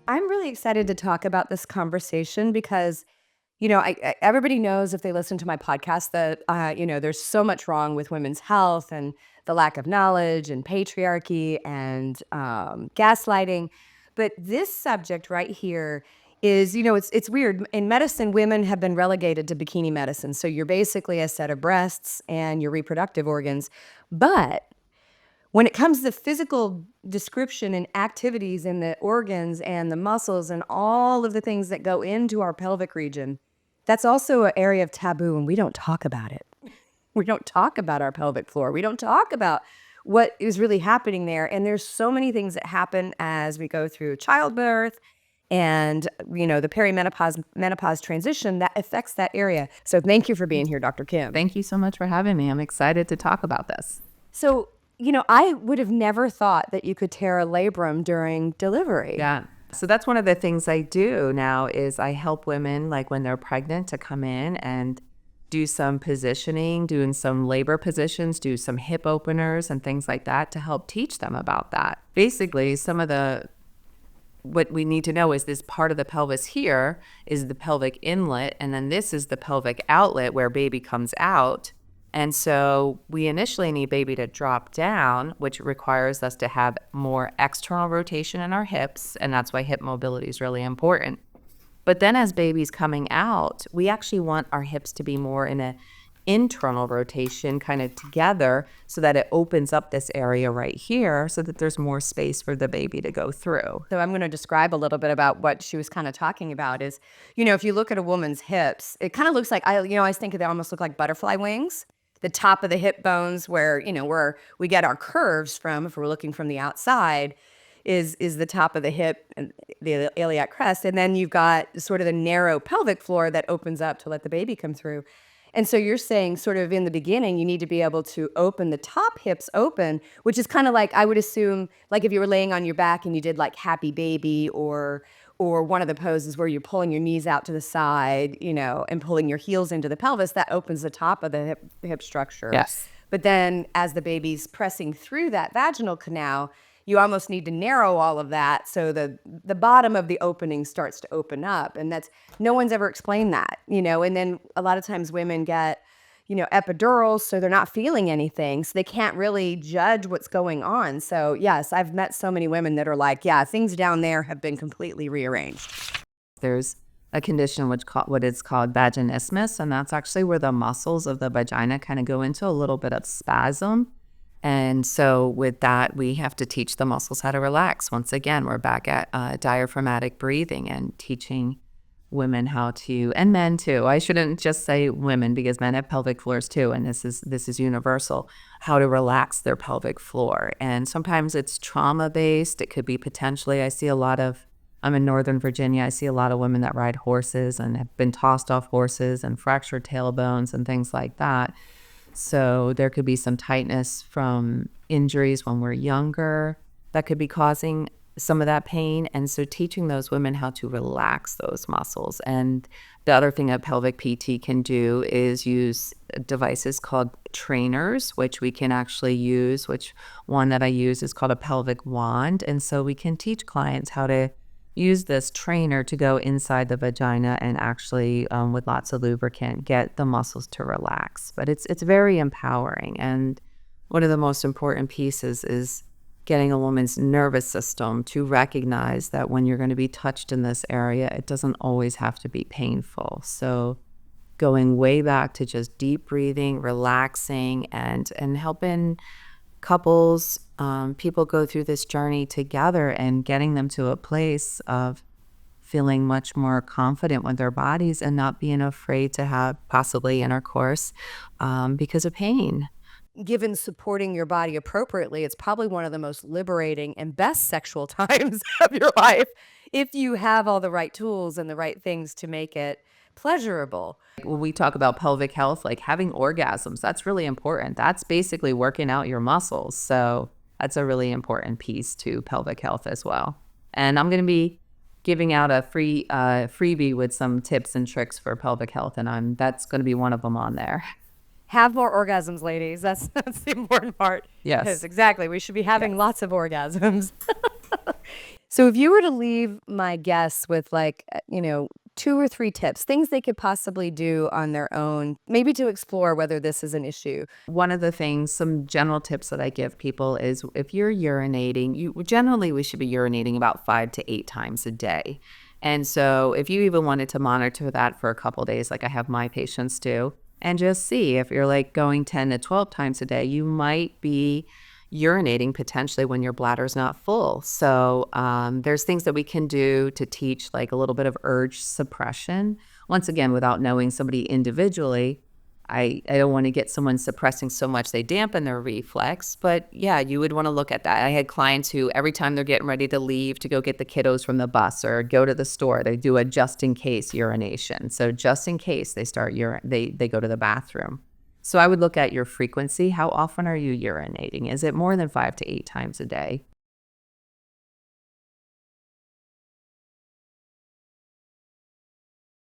I'm really excited to talk about this conversation because, everybody knows if they listen to my podcast that, there's so much wrong with women's health and the lack of knowledge and patriarchy and gaslighting. But this subject right here is, it's weird. In medicine, women have been relegated to bikini medicine. So you're basically a set of breasts and your reproductive organs. But when it comes to physical description and activities in the organs and the muscles and all of the things that go into our pelvic region, that's also an area of taboo, and we don't talk about it. We don't talk about our pelvic floor. We don't talk about what is really happening there. And there's so many things that happen as we go through childbirth and, the menopause transition that affects that area. So thank you for being here, Dr. Kim. Thank you so much for having me. I'm excited to talk about this. So, I would have never thought that you could tear a labrum during delivery. Yeah. So that's one of the things I do now is I help women like when they're pregnant to come in and do some positioning, doing some labor positions, do some hip openers and things like that to help teach them about that. Basically, what we need to know is this part of the pelvis here is the pelvic inlet, and then this is the pelvic outlet where baby comes out. And so we initially need baby to drop down, which requires us to have more external rotation in our hips, and that's why hip mobility is really important. But then as baby's coming out, we actually want our hips to be more in an internal rotation kind of together so that it opens up this area right here so that there's more space for the baby to go through. So I'm going to describe a little bit about what she was kind of talking about is, if you look at a woman's hips, it kind of looks like, I think they almost look like butterfly wings. The top of the hip bones where we get our curves from, if we're looking from the outside, is the top of the hip and the iliac crest. And then you've got sort of the narrow pelvic floor that opens up to let the baby come through. And so you're saying sort of in the beginning, you need to be able to open the top hips open, which is kind of like, I would assume, like if you were laying on your back and you did like happy baby or one of the poses where you're pulling your knees out to the side, and pulling your heels into the pelvis, that opens the top of the hip structure. Yes. But then as the baby's pressing through that vaginal canal, you almost need to narrow all of that so the bottom of the opening starts to open up. And no one's ever explained that, and then a lot of times women get, epidurals, so they're not feeling anything. So they can't really judge what's going on. So yes, I've met so many women that are like, yeah, things down there have been completely rearranged. There's a condition what is called vaginismus, and that's actually where the muscles of the vagina kind of go into a little bit of spasm. And so with that, we have to teach the muscles how to relax. Once again, we're back at diaphragmatic breathing and teaching women how to, and men too. I shouldn't just say women because men have pelvic floors too, and this is universal, how to relax their pelvic floor. And sometimes it's trauma-based. It could be potentially, I'm in Northern Virginia, I see a lot of women that ride horses and have been tossed off horses and fractured tailbones and things like that. So there could be some tightness from injuries when we're younger that could be causing some of that pain. And so teaching those women how to relax those muscles. And the other thing a pelvic PT can do is use devices called trainers, which we can actually use, which one that I use is called a pelvic wand. And so we can teach clients how to use this trainer to go inside the vagina and actually, with lots of lubricant, get the muscles to relax. But it's very empowering. And one of the most important pieces is getting a woman's nervous system to recognize that when you're going to be touched in this area, it doesn't always have to be painful. So going way back to just deep breathing, relaxing, and helping couples, people go through this journey together and getting them to a place of feeling much more confident with their bodies and not being afraid to have possibly intercourse because of pain. Given supporting your body appropriately, it's probably one of the most liberating and best sexual times of your life if you have all the right tools and the right things to make it pleasurable. When we talk about pelvic health, like having orgasms, that's really important. That's basically working out your muscles. So that's a really important piece to pelvic health as well. And I'm going to be giving out a free freebie with some tips and tricks for pelvic health, and that's going to be one of them on there. Have more orgasms, ladies. That's the important part. Yes. Because exactly, we should be having lots of orgasms. So if you were to leave my guests with like, 2 or 3 tips, things they could possibly do on their own, maybe to explore whether this is an issue. One of the things, some general tips that I give people is if you're urinating, we should be urinating about 5 to 8 times a day. And so if you even wanted to monitor that for a couple days, like I have my patients do, and just see if you're like going 10 to 12 times a day, you might be urinating potentially when your bladder's not full. So there's things that we can do to teach like a little bit of urge suppression. Once again, without knowing somebody individually, I don't want to get someone suppressing so much they dampen their reflex, but yeah, you would want to look at that. I had clients who every time they're getting ready to leave to go get the kiddos from the bus or go to the store, they do a just in case urination. So just in case they start they go to the bathroom. So I would look at your frequency. How often are you urinating? Is it more than 5 to 8 times a day?